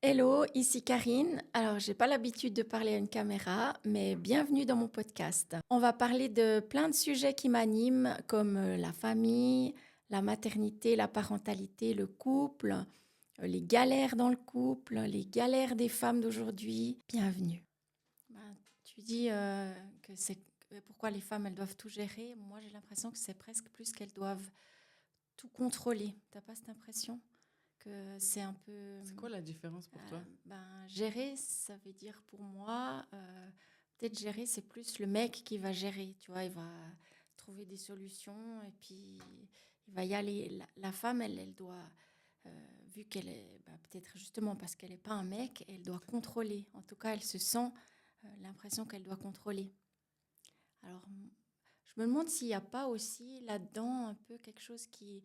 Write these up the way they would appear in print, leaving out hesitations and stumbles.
Hello, ici Karine. Alors, j'ai pas l'habitude de parler à une caméra, mais bienvenue dans mon podcast. On va parler de plein de sujets qui m'animent, comme la famille, la maternité, la parentalité, le couple, les galères dans le couple, les galères des femmes d'aujourd'hui. Bienvenue. Ben, tu dis que c'est pourquoi les femmes elles doivent tout gérer. Moi, j'ai l'impression que c'est presque plus qu'elles doivent tout contrôler. T'as pas cette impression que c'est un peu C'est quoi la différence pour toi? gérer, ça veut dire pour moi, peut-être gérer, c'est plus le mec qui va gérer, tu vois, il va trouver des solutions et puis il va y aller. La femme, elle doit, vu qu'elle est, peut-être justement parce qu'elle n'est pas un mec, elle doit contrôler. En tout cas, elle se sent l'impression qu'elle doit contrôler. Alors, je me demande s'il n'y a pas aussi là-dedans un peu quelque chose qui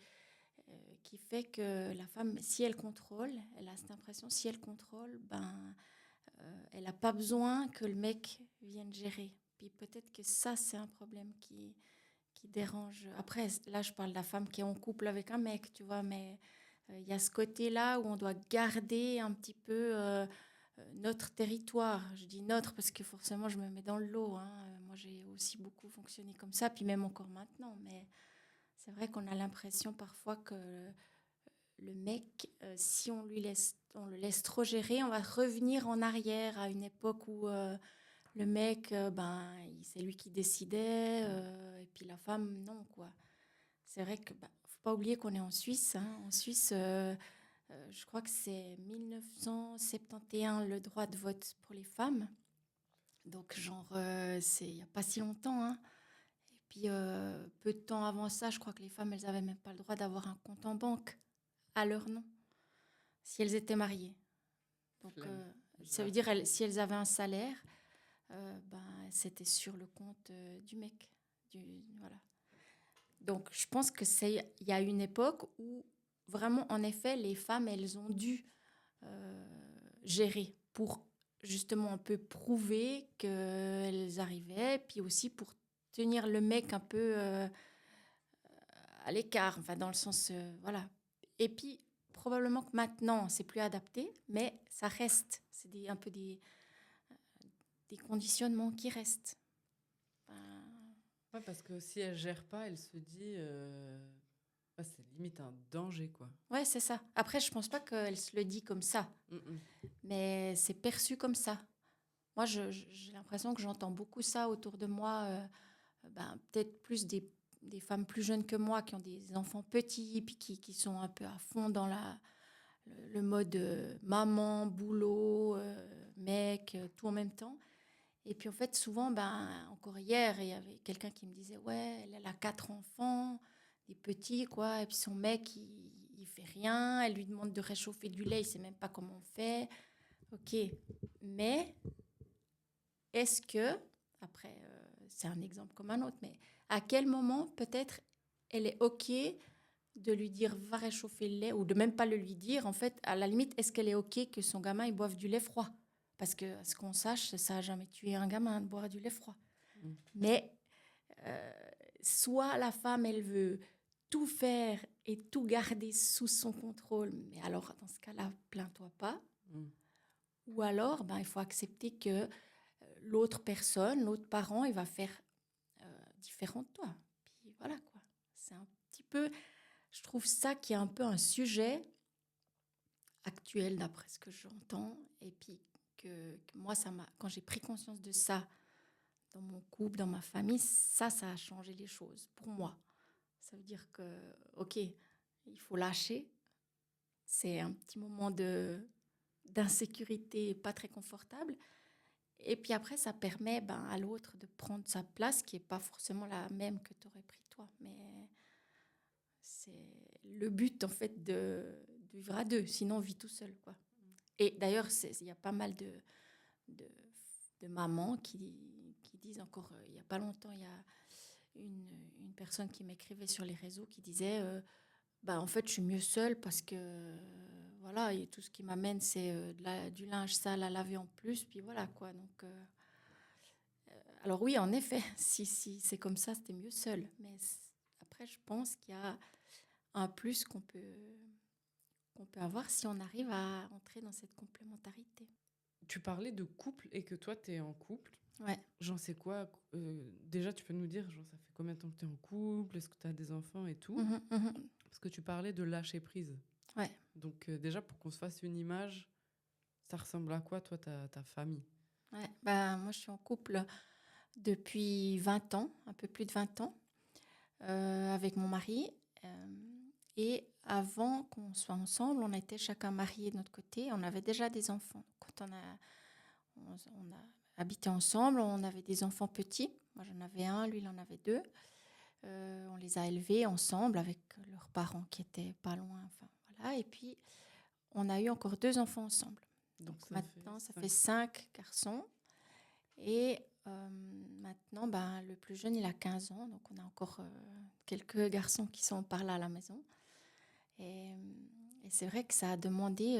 fait que la femme, si elle contrôle, elle a cette impression, si elle contrôle, elle n'a pas besoin que le mec vienne gérer. Puis peut-être que ça, c'est un problème qui dérange. Après, là, je parle de la femme qui est en couple avec un mec, tu vois, mais il y a ce côté-là où on doit garder un petit peu notre territoire. Je dis notre parce que forcément, je me mets dans le lot, hein. Moi, j'ai aussi beaucoup fonctionné comme ça, puis même encore maintenant. Mais c'est vrai qu'on a l'impression parfois que le mec, si on le laisse trop gérer, on va revenir en arrière à une époque où le mec, c'est lui qui décidait, et puis la femme, non, quoi. C'est vrai que faut pas oublier qu'on est en Suisse, hein. En Suisse, je crois que c'est 1971 le droit de vote pour les femmes. Donc, genre, c'est il n'y a pas si longtemps, hein. Et puis, peu de temps avant ça, je crois que les femmes, elles n'avaient même pas le droit d'avoir un compte en banque à leur nom si elles étaient mariées. Donc, Flemme. ça veut Bah, dire si elles avaient un salaire, c'était sur le compte du mec. Voilà. Donc, je pense que il y a une époque où vraiment, en effet, les femmes, elles ont dû gérer pour justement un peu prouver qu'elles arrivaient, puis aussi pour tenir le mec un peu à l'écart, enfin dans le sens, voilà. Et puis, probablement que maintenant, c'est plus adapté, mais ça reste. C'est un peu des conditionnements qui restent. Ben, ouais, parce que si elle gère pas, elle se dit, ouais, c'est limite un danger, quoi. ouais, c'est ça. Après, je pense pas qu'elle se le dit comme ça, Mm, mais c'est perçu comme ça. Moi, j'ai l'impression que j'entends beaucoup ça autour de moi. Peut-être plus des femmes plus jeunes que moi qui ont des enfants petits, puis qui sont un peu à fond dans le mode maman, boulot, mec, tout en même temps. Et puis en fait, souvent, encore hier, il y avait quelqu'un qui me disait, ouais, elle a 4 enfants, des petits, quoi, et puis son mec, il fait rien, elle lui demande de réchauffer du lait, il sait même pas comment on fait. Ok, mais est-ce que, après, c'est un exemple comme un autre, mais à quel moment peut-être elle est ok de lui dire va réchauffer le lait ou de même pas le lui dire, en fait, à la limite, est-ce qu'elle est ok que son gamin il boive du lait froid? Parce que, à ce qu'on sache, ça a jamais tué un gamin de boire du lait froid. mm. Mais euh, soit la femme, elle veut tout faire et tout garder sous son contrôle, mais alors dans ce cas-là, plains-toi pas. Mm. Ou alors, il faut accepter que l'autre personne, l'autre parent, il va faire différent de toi. Puis voilà quoi. C'est un petit peu, je trouve ça qui est un peu un sujet actuel d'après ce que j'entends. Et puis que moi, quand j'ai pris conscience de ça dans mon couple, dans ma famille, ça a changé les choses pour moi. Ça veut dire que, ok, il faut lâcher. C'est un petit moment d'insécurité pas très confortable. Et puis après, ça permet à l'autre de prendre sa place, qui n'est pas forcément la même que tu aurais pris toi. Mais c'est le but, en fait, de vivre à deux. Sinon, on vit tout seul, quoi. Et d'ailleurs, il y a pas mal de, de mamans qui disent encore, il n'y a pas longtemps, il y a une personne qui m'écrivait sur les réseaux qui disait, en fait, je suis mieux seule parce que, voilà, et tout ce qui m'amène, c'est du linge sale à laver en plus. Puis voilà, quoi. Donc... alors oui, en effet, si c'est comme ça, c'était mieux seul. Mais après, je pense qu'il y a un plus qu'on peut avoir si on arrive à entrer dans cette complémentarité. Tu parlais de couple et que toi, tu es en couple. Ouais. J'en sais quoi déjà, tu peux nous dire, genre, ça fait combien de temps que tu es en couple? Est-ce que tu as des enfants et tout? Mhm, mhm. Parce que tu parlais de lâcher prise. Ouais. Donc, déjà, pour qu'on se fasse une image, ça ressemble à quoi, toi, ta famille? Ouais. Bah, moi, je suis en couple depuis 20 ans, un peu plus de 20 ans, avec mon mari. Euh, et avant qu'on soit ensemble, on était chacun mariés de notre côté. On avait déjà des enfants. Quand on a habité ensemble, on avait des enfants petits. Moi, j'en avais un, lui, il en avait deux. On les a élevés ensemble avec leurs parents qui étaient pas loin. Enfin, voilà. Et puis, on a eu encore deux enfants ensemble. Donc ça maintenant, ça fait fait 5 garçons. Et maintenant, ben, le plus jeune, il a 15 ans. Donc on a encore quelques garçons qui sont par là à la maison. Et c'est vrai que ça a demandé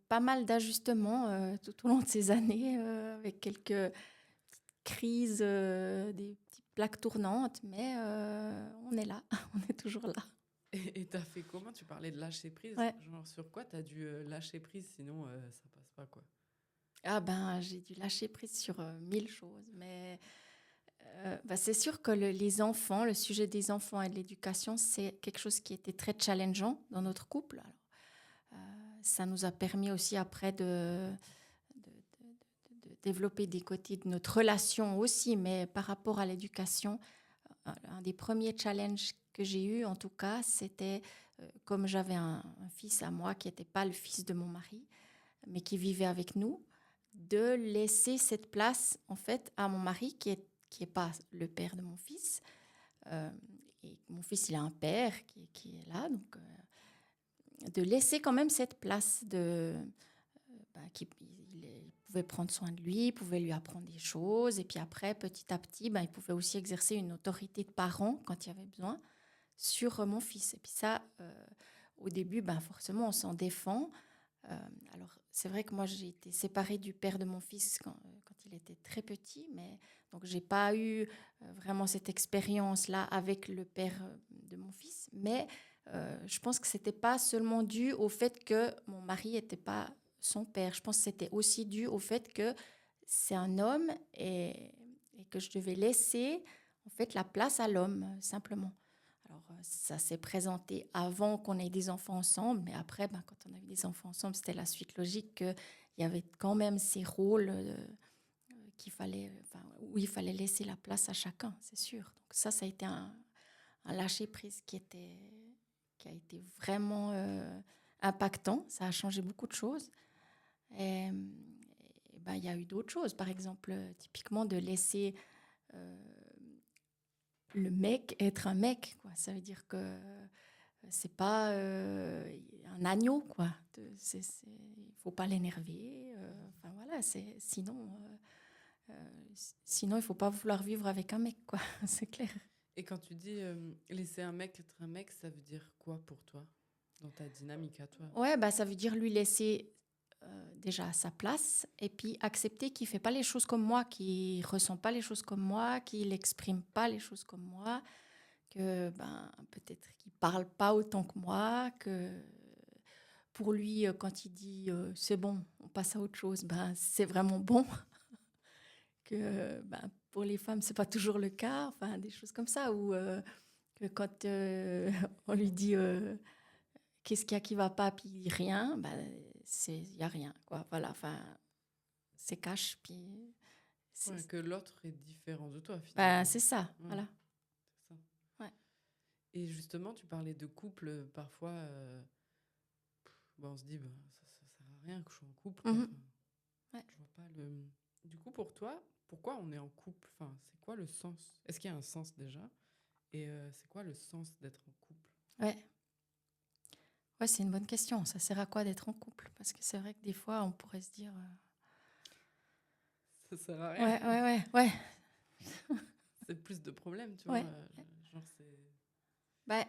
pas mal d'ajustements tout au long de ces années, avec quelques crises, des petites plaques tournantes. Mais on est là, on est toujours là. Et t'as fait comment? Tu parlais de lâcher prise. Ouais. Genre, sur quoi t'as dû lâcher prise, sinon ça passe pas, quoi. Ah ben, j'ai dû lâcher prise sur 1000 choses. Mais bah, c'est sûr que les enfants, le sujet des enfants et de l'éducation, c'est quelque chose qui était très challengeant dans notre couple. Alors, ça nous a permis aussi après de développer des côtés de notre relation aussi, mais par rapport à l'éducation, un des premiers challenges que j'ai eu, en tout cas, c'était comme j'avais un fils à moi qui n'était pas le fils de mon mari, mais qui vivait avec nous, de laisser cette place en fait à mon mari qui est pas le père de mon fils. Euh, et mon fils, il a un père qui est là, donc de laisser quand même cette place il pouvait prendre soin de lui, il pouvait lui apprendre des choses, et puis après, petit à petit, il pouvait aussi exercer une autorité de parent quand il y avait besoin sur mon fils. Et puis ça, au début, forcément, on s'en défend. Alors, c'est vrai que moi, j'ai été séparée du père de mon fils quand il était très petit, mais donc j'ai pas eu vraiment cette expérience-là avec le père de mon fils. Mais je pense que c'était pas seulement dû au fait que mon mari n'était pas son père. Je pense que c'était aussi dû au fait que c'est un homme et que je devais laisser en fait la place à l'homme, simplement. Alors, ça s'est présenté avant qu'on ait des enfants ensemble, mais après, quand on a eu des enfants ensemble, c'était la suite logique qu'il y avait quand même ces rôles où il fallait laisser la place à chacun, c'est sûr. Donc ça a été un lâcher-prise qui a été vraiment impactant. Ça a changé beaucoup de choses. Et il y a eu d'autres choses. Par exemple, typiquement de laisser le mec être un mec, quoi. Ça veut dire que c'est pas un agneau, quoi. Il faut pas l'énerver. Enfin voilà, sinon il faut pas vouloir vivre avec un mec, quoi. C'est clair. Et quand tu dis laisser un mec être un mec, ça veut dire quoi pour toi, dans ta dynamique à toi? Ouais, ça veut dire lui laisser déjà sa place et puis accepter qu'il fait pas les choses comme moi, qu'il ressent pas les choses comme moi, qu'il exprime pas les choses comme moi, que peut-être qu'il parle pas autant que moi, que pour lui, quand il dit c'est bon, on passe à autre chose, c'est vraiment bon. Que pour les femmes, c'est pas toujours le cas. Enfin, des choses comme ça. Ou que quand on lui dit qu'est-ce qu'il y a qui va pas, puis il dit rien, il y a rien, quoi. Voilà, enfin, c'est cash, puis Ouais, que l'autre est différent de toi, finalement. c'est ça, Ouais, voilà. c'est ça. Ouais. Et justement, tu parlais de couple, parfois, on se dit, ça sert à rien que je sois en couple, quoi. Mhm. Enfin, Ouais. je vois pas le... Du coup, pour toi, pourquoi on est en couple? Enfin, c'est quoi le sens? Est-ce qu'il y a un sens déjà? Et c'est quoi le sens d'être en couple? Ouais. Ouais, c'est une bonne question. Ça sert à quoi d'être en couple? Parce que c'est vrai que des fois, on pourrait se dire... Ça sert à rien. Ouais, ouais, ouais, ouais. C'est plus de problèmes, tu Ouais. vois. Genre, c'est...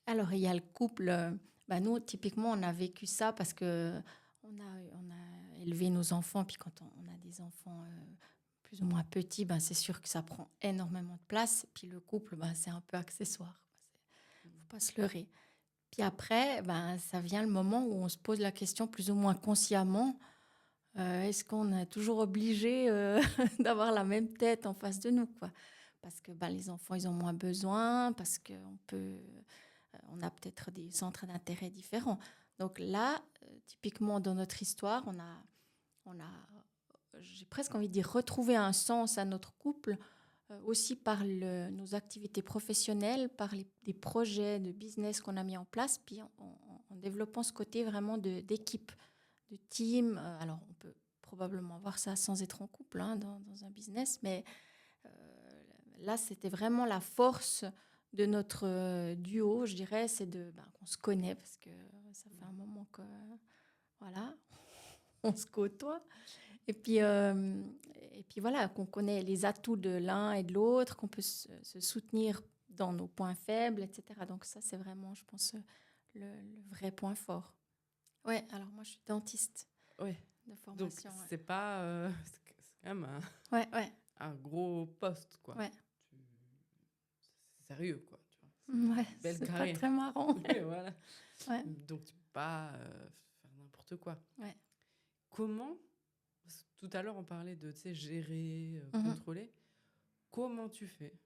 Alors, il y a le couple. Nous, typiquement, on a vécu ça parce que on a élevé nos enfants. Puis quand on a des enfants plus ou moins petits, c'est sûr que ça prend énormément de place. Puis le couple, c'est un peu accessoire. Il ne faut pas se leurrer. Puis après, ben, ça vient le moment où on se pose la question plus ou moins consciemment, est-ce qu'on est toujours obligé d'avoir la même tête en face de nous, quoi? Parce que ben, les enfants, ils ont moins besoin, parce on a peut-être des centres d'intérêt différents. Donc là, typiquement dans notre histoire, j'ai presque envie de dire, retrouvé un sens à notre couple, aussi par nos activités professionnelles, par des projets de business qu'on a mis en place, puis en développant ce côté vraiment d'équipe, de team. Alors, on peut probablement voir ça sans être en couple, hein, dans un business, mais euh, là, c'était vraiment la force de notre duo, je dirais, c'est qu'on se connaît, parce que ça fait un moment que, voilà, on se côtoie. Et puis, euh, et puis voilà, qu'on connaît les atouts de l'un et de l'autre, qu'on peut se soutenir dans nos points faibles, etc. Donc ça, c'est vraiment, je pense, le vrai point fort. Ouais, alors moi, je suis dentiste Ouais. de Donc, formation. c'est pas. C'est quand même Ouais, ouais, un gros poste, quoi. ouais. Tu- C'est sérieux, quoi. Tu vois. Ouais, C'est une belle c'est pas carrière. très marrant. Ouais, voilà. Ouais, Donc, tu peux pas faire n'importe quoi. ouais. Comment, parce que tout à l'heure, on parlait de, tu sais, gérer, Mhm, contrôler. Comment tu fais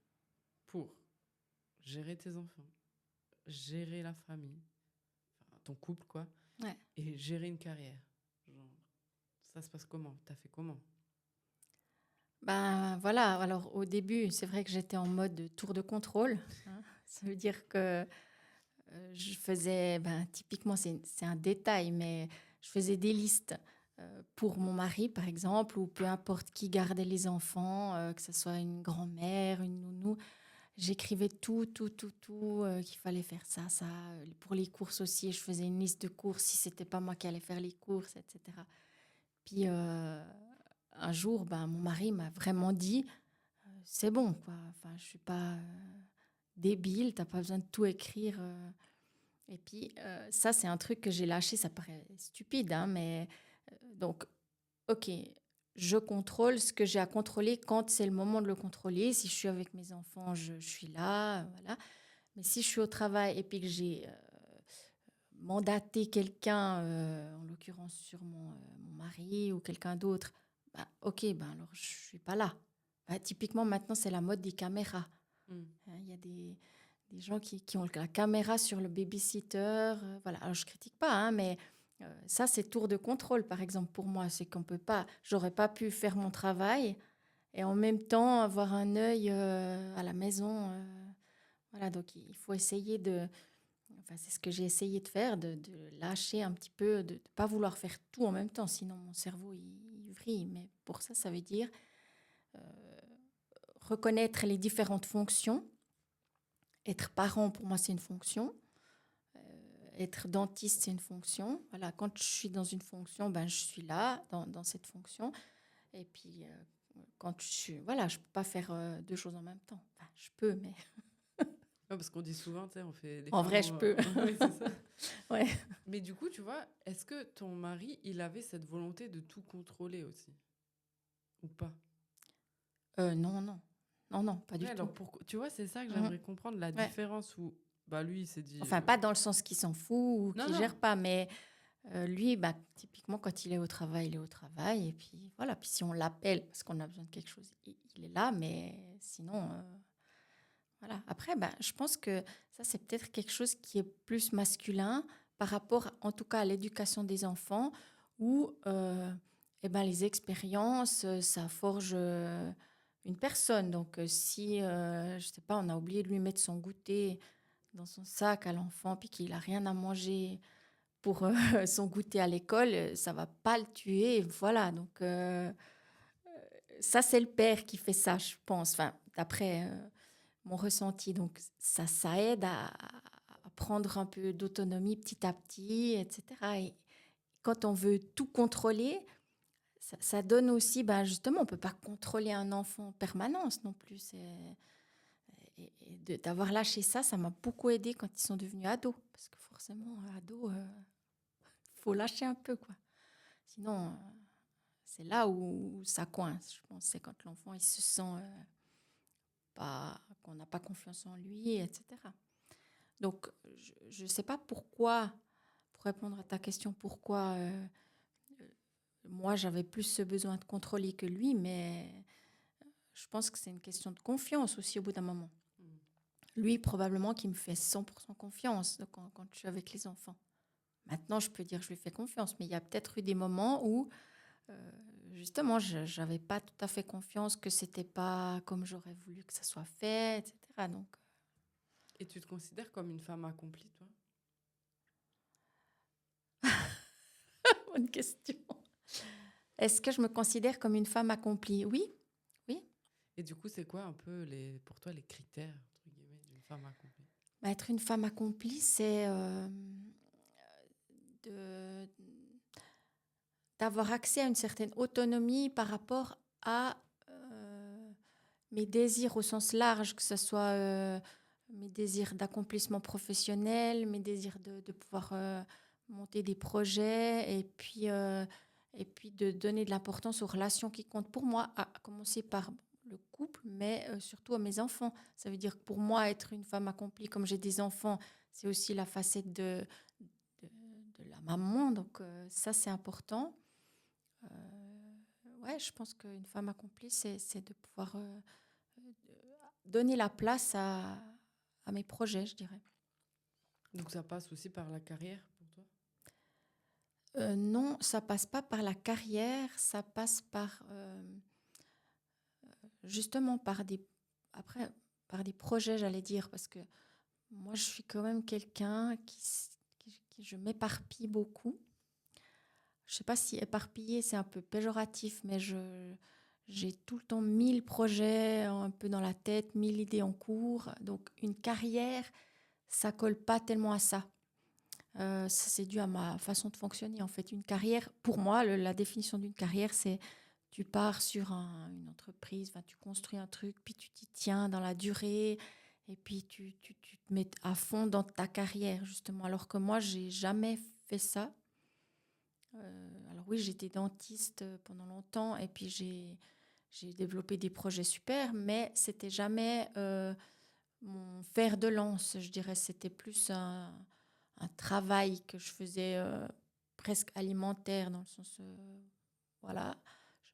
pour gérer tes enfants, gérer la famille, enfin, ton couple, quoi, ouais. et gérer une carrière? Genre, ça se passe comment? T'as fait comment? Ben voilà, alors au début, c'est vrai que j'étais en mode tour de contrôle, hein. Ça veut dire que je faisais, ben, typiquement, c'est un détail, mais je faisais des listes pour mon mari, par exemple, ou peu importe qui gardait les enfants, que ce soit une grand-mère, une nounou. J'écrivais tout, tout, tout, tout, qu'il fallait faire ça, ça. Pour les courses aussi, je faisais une liste de courses si c'était pas moi qui allais faire les courses, etc. Puis un jour, ben, mon mari m'a vraiment dit, c'est bon, quoi. Enfin, je suis pas débile, t'as pas besoin de tout écrire. Et puis, ça, c'est un truc que j'ai lâché, ça paraît stupide, hein, mais donc, ok, je contrôle ce que j'ai à contrôler quand c'est le moment de le contrôler. Si je suis avec mes enfants, je suis là, voilà. Mais si je suis au travail et puis que j'ai mandaté quelqu'un, en l'occurrence sur mon mari ou quelqu'un d'autre, bah, ok, ben alors je suis pas là. Bah, typiquement, maintenant, c'est la mode des caméras. Hmm. Hein, il y a des gens qui ont la caméra sur le babysitter. Voilà. Alors, je critique pas, hein, mais ça, c'est tour de contrôle, par exemple, pour moi. C'est qu'on peut pas, j'aurais pas pu faire mon travail et en même temps avoir un œil à la maison. Voilà, donc il faut essayer enfin, c'est ce que j'ai essayé de faire, de lâcher un petit peu, de ne pas vouloir faire tout en même temps, sinon mon cerveau, il vrille. Mais pour ça, ça veut dire euh, reconnaître les différentes fonctions. Être parent, pour moi, c'est une fonction. Être dentiste, c'est une fonction. Voilà, quand je suis dans une fonction, ben, je suis là, dans cette fonction. Et puis, quand je suis... Voilà, je ne peux pas faire deux choses en même temps. Enfin, je peux, mais Ouais, parce qu'on dit souvent, tu sais, on fait des en femmes. vrai, je peux. Oui, c'est ça. Ouais. Mais du coup, tu vois, est-ce que ton mari, il avait cette volonté de tout contrôler aussi? Ou pas? Non, non. Non, non, pas Ouais, du tout. alors pourquoi tu vois, c'est ça que Mhm. j'aimerais comprendre, la Ouais. différence où bah lui, il s'est dit Enfin, pas dans le sens qu'il s'en fout ou non, qu'il non. gère pas, mais lui, bah, typiquement, quand il est au travail, il est au travail. Et puis voilà, puis si on l'appelle parce qu'on a besoin de quelque chose, il est là, mais sinon, voilà. Après, bah, je pense que ça, c'est peut-être quelque chose qui est plus masculin par rapport, en tout cas, à l'éducation des enfants, où eh ben, les expériences, ça forge une personne. Donc, si, je sais pas, on a oublié de lui mettre son goûter dans son sac à l'enfant, puis qu'il a rien à manger pour son goûter à l'école, ça va pas le tuer. Voilà, donc ça, c'est le père qui fait ça, je pense. Enfin, d'après mon ressenti. Donc, ça aide à prendre un peu d'autonomie petit à petit, etc. Et quand on veut tout contrôler, ça donne aussi, ben justement, on ne peut pas contrôler un enfant en permanence non plus. D'avoir lâché ça, ça m'a beaucoup aidé quand ils sont devenus ados. Parce que forcément, ado, faut lâcher un peu, quoi. Sinon, c'est là où ça coince, je pense. C'est quand l'enfant, il se sent pas, qu'on n'a pas confiance en lui, etc. Donc, je ne sais pas pourquoi, pour répondre à ta question, pourquoi moi j'avais plus ce besoin de contrôler que lui, mais je pense que c'est une question de confiance aussi au bout d'un moment. Mm. Lui, probablement qu'il me fait 100% confiance quand je suis avec les enfants. Maintenant, je peux dire que je lui fais confiance, mais il y a peut-être eu des moments où, justement, je n'avais pas tout à fait confiance, que c'était pas comme j'aurais voulu que ça soit fait, etc. Donc, Et tu te considères comme une femme accomplie, toi? bonne question. Est-ce que je me considère comme une femme accomplie? Oui, oui. Et du coup, c'est quoi un peu pour toi les critères, entre guillemets, d'une femme accomplie? Bah, être une femme accomplie, c'est de, d'avoir accès à une certaine autonomie par rapport à mes désirs au sens large, que ce soit mes désirs d'accomplissement professionnel, mes désirs de pouvoir monter des projets et puis de donner de l'importance aux relations qui comptent pour moi, à commencer par le couple, mais surtout à mes enfants. Ça veut dire que pour moi, être une femme accomplie, comme j'ai des enfants, c'est aussi la facette de, de la maman, donc ça c'est important. Euh, ouais, je pense qu'une femme accomplie, c'est de pouvoir donner la place à mes projets, je dirais. Donc ça passe aussi par la carrière pour toi? Non, ça passe pas par la carrière, ça passe par justement après, par des projets, j'allais dire, parce que moi, je suis quand même quelqu'un je m'éparpille beaucoup. Je sais pas si éparpiller, c'est un peu péjoratif, mais j'ai tout le temps 1000 projets un peu dans la tête, 1000 idées en cours. Donc, une carrière, ça colle pas tellement à ça. Ça, c'est dû à ma façon de fonctionner. En fait, une carrière, pour moi, la définition d'une carrière, c'est tu pars sur une entreprise, tu construis un truc, puis tu t'y tiens dans la durée, et puis tu te mets à fond dans ta carrière, justement. Alors que moi, j'ai jamais fait ça. Alors oui, j'étais dentiste pendant longtemps, et puis j'ai développé des projets super, mais c'était jamais mon fer de lance, je dirais. C'était plus un travail que je faisais presque alimentaire, dans le sens, voilà,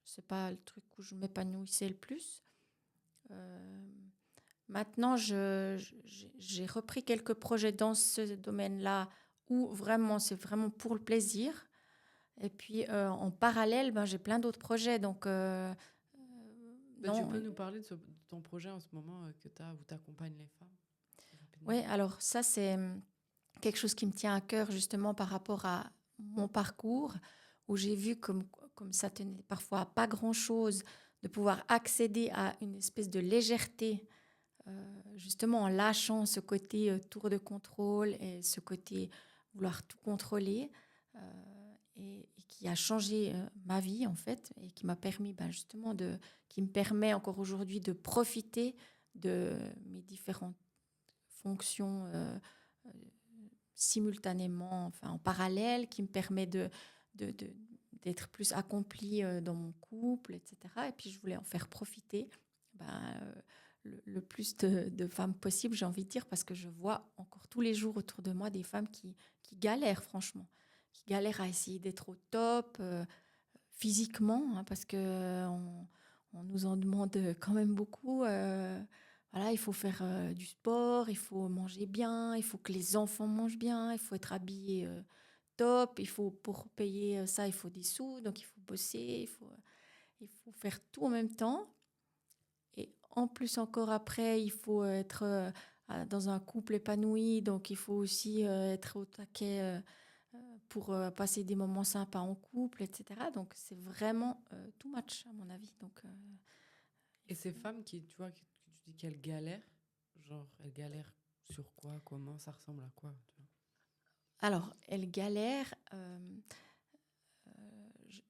c'est pas le truc où je m'épanouissais le plus. Euh, Maintenant, j'ai repris quelques projets dans ce domaine-là où vraiment, c'est vraiment pour le plaisir. Et puis, en parallèle, ben, j'ai plein d'autres projets. Donc, Ben, tu non. peux nous parler de ton projet en ce moment que tu as, où tu accompagnes les femmes, rapidement? Oui, alors ça, c'est quelque chose qui me tient à cœur justement par rapport à mon parcours, où j'ai vu comme ça tenait parfois à pas grand-chose de pouvoir accéder à une espèce de légèreté, justement en lâchant ce côté tour de contrôle et ce côté vouloir tout contrôler, et qui a changé ma vie en fait, et qui m'a permis justement qui me permet encore aujourd'hui de profiter de mes différentes fonctions simultanément, enfin en parallèle, qui me permet de, de- d'être plus accomplie dans mon couple, etc. Et puis je voulais en faire profiter ben, le plus de femmes possible, j'ai envie de dire, parce que je vois encore tous les jours autour de moi des femmes qui galèrent, franchement, qui galèrent à essayer d'être au top physiquement, hein, parce que on nous en demande quand même beaucoup. Voilà, il faut faire du sport, il faut manger bien, il faut que les enfants mangent bien, il faut être habillé top, il faut pour payer ça, il faut des sous, donc il faut bosser, il faut faire tout en même temps. Et en plus encore après, il faut être dans un couple épanoui, donc il faut aussi être au taquet pour passer des moments sympas en couple, etc. Donc c'est vraiment too much à mon avis. Donc il Et ces faut... femmes qui, tu vois, que tu dis qu'elles galèrent, genre, elles galèrent sur quoi, comment, ça ressemble à quoi, tu vois? Alors, elles galèrent.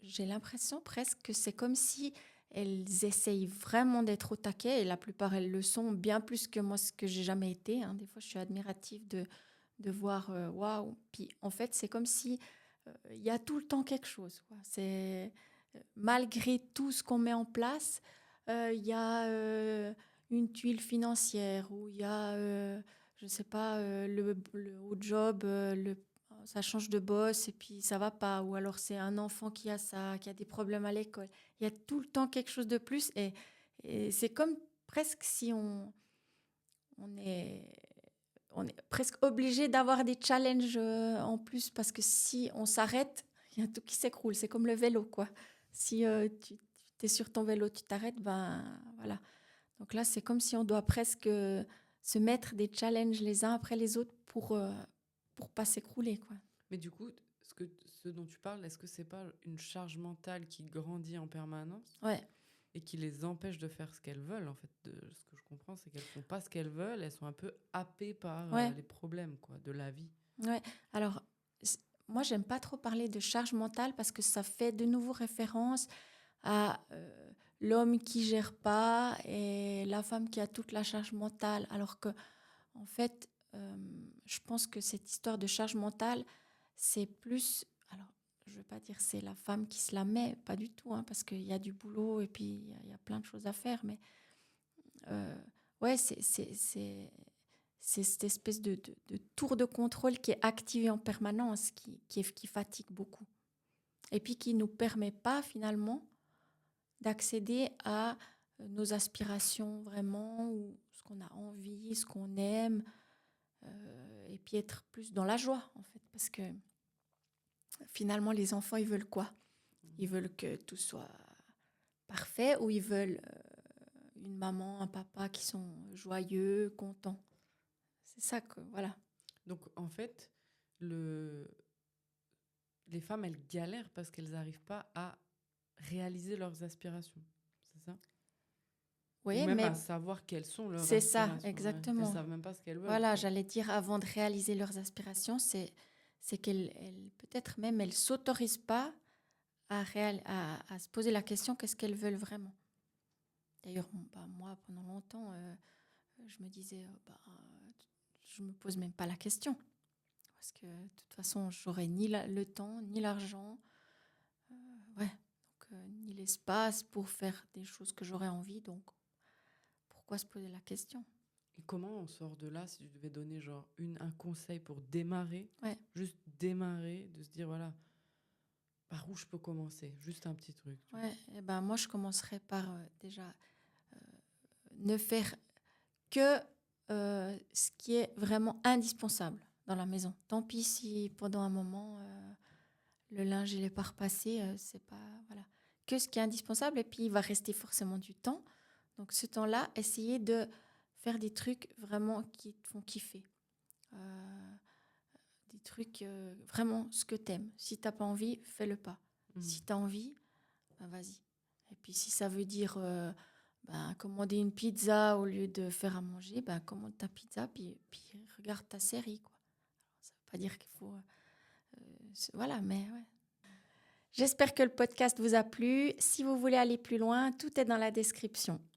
J'ai l'impression presque que c'est comme si elles essayent vraiment d'être au taquet, et la plupart elles le sont bien plus que moi, ce que j'ai jamais été, hein. Des fois, je suis admirative de voir waouh. Puis en fait, c'est comme si il y a tout le temps quelque chose, quoi. C'est malgré tout ce qu'on met en place, il y a une tuile financière, ou il y a je sais pas, le haut job, ça change de boss et puis ça va pas. Ou alors c'est un enfant qui a ça, qui a des problèmes à l'école. Il y a tout le temps quelque chose de plus et c'est comme presque si on est, on est presque obligé d'avoir des challenges en plus parce que si on s'arrête, il y a tout qui s'écroule. C'est comme le vélo, quoi. Si tu es sur ton vélo, tu t'arrêtes, ben voilà. Donc là, c'est comme si on doit presque se mettre des challenges les uns après les autres pour pas s'écrouler, quoi. Mais du coup, ce dont tu parles, est-ce que c'est pas une charge mentale qui grandit en permanence Ouais, et qui les empêche de faire ce qu'elles veulent, en fait? De ce que je comprends, c'est qu'elles font pas ce qu'elles veulent, elles sont un peu happées par ouais, les problèmes, quoi, de la vie. ouais. Alors, moi, j'aime pas trop parler de charge mentale parce que ça fait de nouveau référence à l'homme qui gère pas et la femme qui a toute la charge mentale. Alors que, en fait, je pense que cette histoire de charge mentale, c'est plus. Alors, je veux pas dire c'est la femme qui se la met, pas du tout, hein, parce qu'il y a du boulot et puis il y a plein de choses à faire. Mais ouais, c'est cette espèce de tour de contrôle qui est activé en permanence, qui fatigue beaucoup. Et puis qui ne nous permet pas finalement d'accéder à nos aspirations vraiment, ou ce qu'on a envie, ce qu'on aime, et puis être plus dans la joie en fait. Parce que finalement, les enfants, ils veulent quoi? Ils veulent que tout soit parfait ou ils veulent une maman, un papa qui sont joyeux, contents. C'est ça que, voilà. Donc, en fait, le... les femmes, elles galèrent parce qu'elles n'arrivent pas à réaliser leurs aspirations. C'est ça? Ou Oui, même à mais savoir quelles sont leurs c'est ça, aspirations. Ouais. Elles exactement. savent même pas ce qu'elles veulent, Voilà, quoi. j'allais dire avant de réaliser leurs aspirations, c'est peut-être même elles s'autorisent pas à se poser la question qu'est-ce qu'elles veulent vraiment. D'ailleurs, bah, moi, pendant longtemps, je me disais, je me pose même pas la question. Parce que de toute façon, j'aurais ni le temps, ni l'argent, ouais, donc, ni l'espace pour faire des choses que j'aurais envie. Donc, pourquoi se poser la question? Et comment on sort de là, si tu devais donner genre un conseil pour démarrer, Ouais, juste démarrer, de se dire voilà, par où je peux commencer? Juste un petit truc, tu vois. ouais. Et ben, moi, je commencerais par déjà ne faire que ce qui est vraiment indispensable dans la maison. Tant pis si pendant un moment le linge il est pas repassé, c'est pas voilà, que ce qui est indispensable et puis il va rester forcément du temps. Donc ce temps-là, essayez de faire des trucs vraiment qui te font kiffer. Euh, des trucs vraiment ce que t'aimes. Si t'as pas envie, fais-le pas. Mhm. Si t'as envie, ben vas-y. Et puis si ça veut dire commander une pizza au lieu de faire à manger, ben commande ta pizza puis regarde ta série, quoi. Ça veut pas dire qu'il faut voilà, mais ouais. J'espère que le podcast vous a plu. Si vous voulez aller plus loin, tout est dans la description.